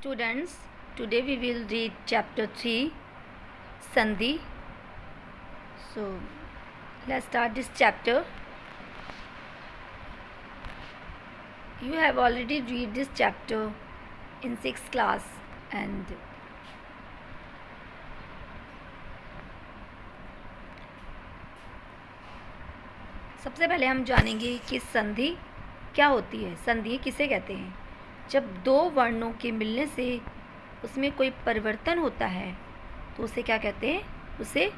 Students, today we will read chapter 3, Sandhi. So, let's start this chapter. You have already read this chapter in 6th class and सबसे पहले हम जानेंगे कि संधि क्या होती है। संधि किसे कहते हैं? जब दो वर्णों के मिलने से उसमें कोई परिवर्तन होता है तो उसे क्या कहते हैं? उसे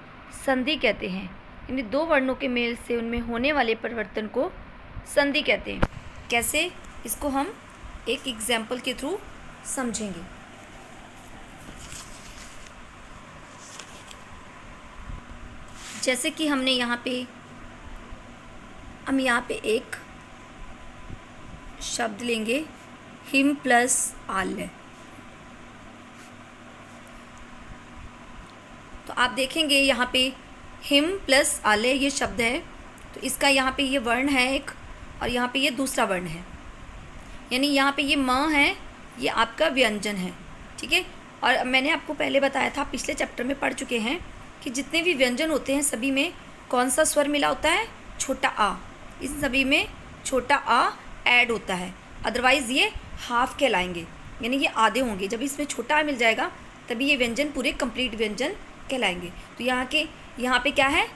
संधि कहते हैं। यानी दो वर्णों के मेल से उनमें होने वाले परिवर्तन को संधि कहते हैं। कैसे? इसको हम एक एग्जाम्पल के थ्रू समझेंगे। जैसे कि हम यहाँ पे एक शब्द लेंगे, हिम प्लस आल्य। तो आप देखेंगे यहाँ पे हिम प्लस आल्य ये शब्द है, तो इसका यहाँ पे ये वर्ण है एक और यहाँ पे ये दूसरा वर्ण है। यानी यहाँ पे ये म है, ये आपका व्यंजन है। ठीक है। और मैंने आपको पहले बताया था, पिछले चैप्टर में पढ़ चुके हैं कि जितने भी व्यंजन होते हैं सभी में कौन सा स्वर मिला होता है? छोटा आ। इन सभी में छोटा आ ऐड होता है, अदरवाइज़ ये हाफ कहलाएंगे, यानी ये आधे होंगे। जब इसमें छोटा आ मिल जाएगा तभी ये व्यंजन पूरे कंप्लीट व्यंजन कहलाएंगे। तो यहाँ पे क्या है?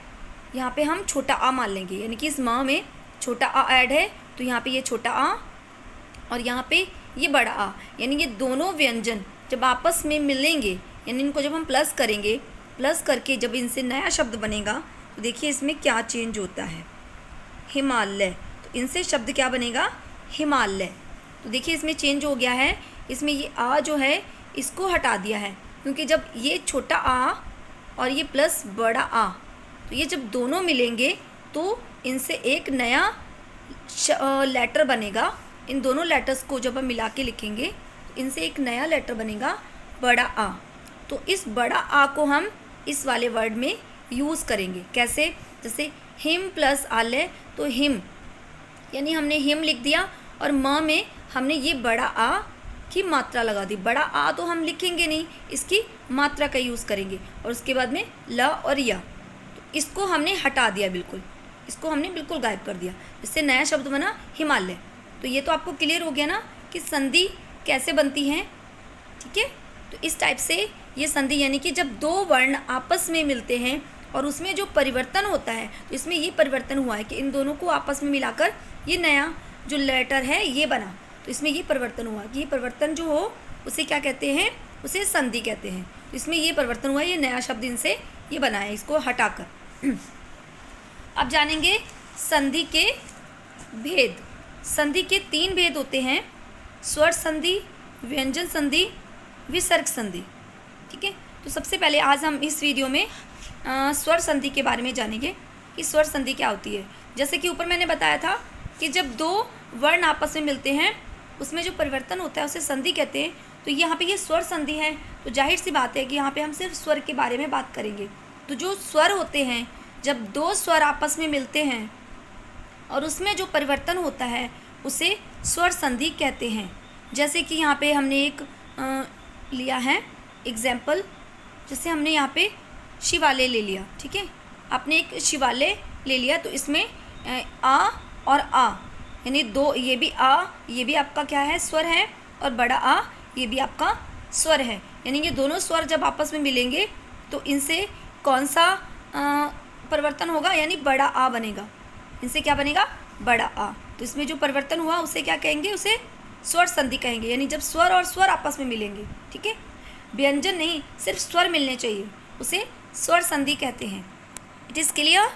यहाँ पे हम छोटा आ मान लेंगे, यानी कि इस माँ में छोटा आ ऐड है, तो यहाँ पे ये छोटा आ और यहाँ पे ये बड़ा आ। यानी ये दोनों व्यंजन जब आपस में मिलेंगे, यानी इनको जब हम प्लस करेंगे, प्लस करके जब इनसे नया शब्द बनेगा तो देखिए इसमें क्या चेंज होता है। हिमालय, तो इनसे शब्द क्या बनेगा? हिमालय। तो देखिए इसमें चेंज हो गया है। इसमें ये आ जो है इसको हटा दिया है, क्योंकि जब ये छोटा आ और ये प्लस बड़ा आ, तो ये जब दोनों मिलेंगे तो इनसे एक नया लेटर बनेगा। इन दोनों लेटर्स को जब हम मिला के लिखेंगे तो इनसे एक नया लेटर बनेगा, बड़ा आ। तो इस बड़ा आ को हम इस वाले वर्ड में यूज़ करेंगे। कैसे? जैसे हिम प्लस आल्य, तो हिम यानी हमने हिम लिख दिया और म में हमने ये बड़ा आ की मात्रा लगा दी। बड़ा आ तो हम लिखेंगे नहीं, इसकी मात्रा का यूज़ करेंगे। और उसके बाद में ल और या, तो इसको हमने हटा दिया, बिल्कुल इसको हमने बिल्कुल गायब कर दिया। इससे नया शब्द बना हिमालय। तो ये तो आपको क्लियर हो गया ना कि संधि कैसे बनती हैं। ठीक है। तो इस टाइप से ये संधि, यानी कि जब दो वर्ण आपस में मिलते हैं और उसमें जो परिवर्तन होता है, तो इसमें ये परिवर्तन हुआ है कि इन दोनों को आपस में मिलाकर ये नया जो लेटर है ये बना। तो इसमें ये परिवर्तन हुआ कि ये परिवर्तन जो हो उसे क्या कहते हैं? उसे संधि कहते हैं। तो इसमें ये परिवर्तन हुआ, ये नया शब्द इनसे ये बना है, इसको हटाकर। अब जानेंगे संधि के भेद। संधि के 3 भेद होते हैं: स्वर संधि, व्यंजन संधि, विसर्ग संधि। ठीक है। तो सबसे पहले आज हम इस वीडियो में स्वर संधि के बारे में जानेंगे कि स्वर संधि क्या होती है। जैसे कि ऊपर मैंने बताया था कि जब दो वर्ण आपस में मिलते हैं उसमें जो परिवर्तन होता है उसे संधि कहते हैं। तो यहाँ पे ये स्वर संधि है, तो जाहिर सी बात है कि यहाँ पे हम सिर्फ स्वर के बारे में बात करेंगे। तो जो स्वर होते हैं, जब दो स्वर आपस में मिलते हैं और उसमें जो परिवर्तन होता है उसे स्वर संधि कहते हैं। जैसे कि यहाँ पे हमने एक लिया है एग्जाम्पल, जैसे हमने यहाँ पे शिवालय ले लिया। ठीक है। आपने एक शिवालय ले लिया, तो इसमें आ और आ, यानी दो, ये भी आ, ये भी आपका क्या है? स्वर है। और बड़ा आ, ये भी आपका स्वर है। यानी ये दोनों स्वर जब आपस में मिलेंगे तो इनसे कौन सा परिवर्तन होगा? यानी बड़ा आ बनेगा। इनसे क्या बनेगा? बड़ा आ। तो इसमें जो परिवर्तन हुआ उसे क्या कहेंगे? उसे स्वर संधि कहेंगे। यानी जब स्वर और स्वर आपस में मिलेंगे। ठीक है। व्यंजन नहीं, सिर्फ स्वर मिलने चाहिए, उसे स्वर संधि कहते हैं। It is clear.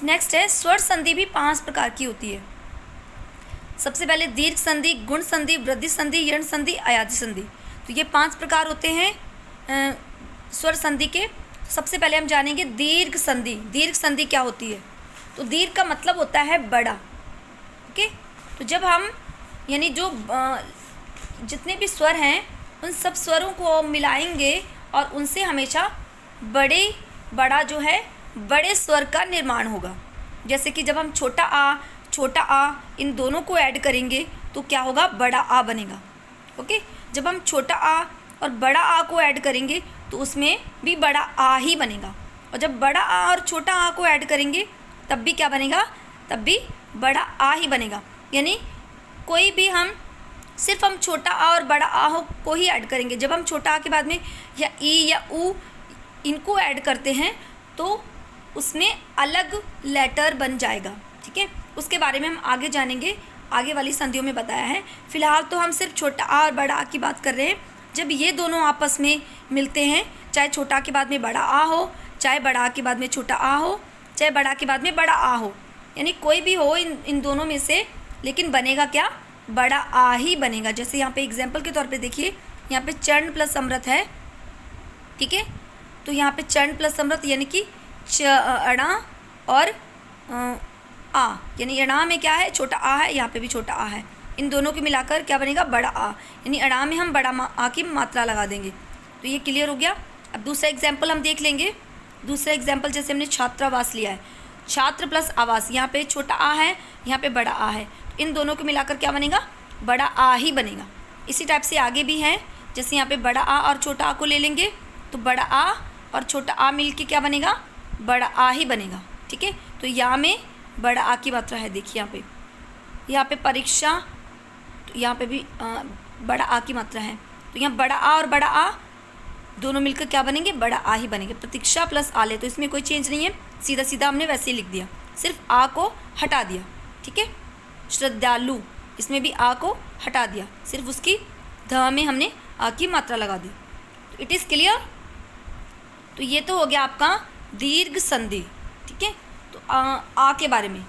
नेक्स्ट है, स्वर संधि भी 5 प्रकार की होती है। सबसे पहले दीर्घ संधि, गुण संधि, वृद्धि संधि, यण संधि, अयाधि संधि। तो ये 5 प्रकार होते हैं स्वर संधि के। सबसे पहले हम जानेंगे दीर्घ संधि। दीर्घ संधि क्या होती है? तो दीर्घ का मतलब होता है बड़ा। ओके। तो जब हम, यानी जो जितने भी स्वर हैं उन सब स्वरों को मिलाएंगे और उनसे हमेशा बड़ा जो है बड़े स्वर का निर्माण होगा। जैसे कि जब हम छोटा आ इन दोनों को ऐड करेंगे तो क्या होगा? बड़ा आ बनेगा। ओके। जब हम छोटा आ और बड़ा आ को ऐड करेंगे तो उसमें भी बड़ा आ ही बनेगा, और जब बड़ा आ और छोटा आ को ऐड करेंगे तब भी क्या बनेगा, तब भी बड़ा आ ही बनेगा। यानी कोई भी हम सिर्फ हम छोटा आ और बड़ा आ हो को ही ऐड करेंगे। जब हम छोटा आ के बाद में या ई या ऊ इनको ऐड करते हैं तो उसमें अलग लेटर बन जाएगा, ठीक है। उसके बारे में हम आगे जानेंगे, आगे वाली संधियों में बताया है। फिलहाल तो हम सिर्फ छोटा आ और बड़ा आ की बात कर रहे हैं। जब ये दोनों आपस में मिलते हैं, चाहे छोटा आ के बाद में बड़ा आ हो, चाहे बड़ा आ के बाद में छोटा आ हो, चाहे बड़ा आ के बाद में बड़ा आ हो, यानी कोई भी हो इन दोनों में से, लेकिन बनेगा क्या, बड़ा आ ही बनेगा। जैसे यहाँ पे एग्जाम्पल के तौर पे देखिए, यहाँ पे चर्ण प्लस समृत है, ठीक है। तो यहाँ पे चर्ण प्लस समृत यानी कि अणा और आ, यानी अणा में क्या है, छोटा आ है, यहाँ पे भी छोटा आ है। इन दोनों को मिलाकर क्या बनेगा, बड़ा आ, यानी अणा में हम बड़ा आ की मात्रा लगा देंगे। तो ये क्लियर हो गया। अब दूसरा एग्जाम्पल हम देख लेंगे। दूसरा एग्जाम्पल जैसे हमने छात्रावास लिया है, छात्र प्लस आवास, यहाँ पे छोटा आ है, यहाँ पे बड़ा आ है, तो इन दोनों को मिलाकर क्या बनेगा, बड़ा आ ही बनेगा। इसी टाइप से आगे भी है, जैसे यहाँ पे बड़ा आ और छोटा आ को ले लेंगे तो बड़ा आ और छोटा आ मिल के क्या बनेगा, बड़ा आ ही बनेगा, ठीक है। तो यहाँ में बड़ा आ की मात्रा है, देखिए यहाँ पे परीक्षा, तो यहाँ पे भी बड़ा आ की मात्रा है। तो यहाँ बड़ा आ और बड़ा आ दोनों मिलकर क्या बनेंगे, बड़ा आ ही बनेंगे। प्रतीक्षा प्लस आले, तो इसमें कोई चेंज नहीं है, सीधा सीधा हमने वैसे ही लिख दिया, सिर्फ आ को हटा दिया, ठीक है। श्रद्धालु, इसमें भी आ को हटा दिया, सिर्फ उसकी ध में हमने आ की मात्रा लगा दी। तो इट इज़ क्लियर। तो ये तो हो गया आपका दीर्घ संधि, ठीक है। तो आ के बारे में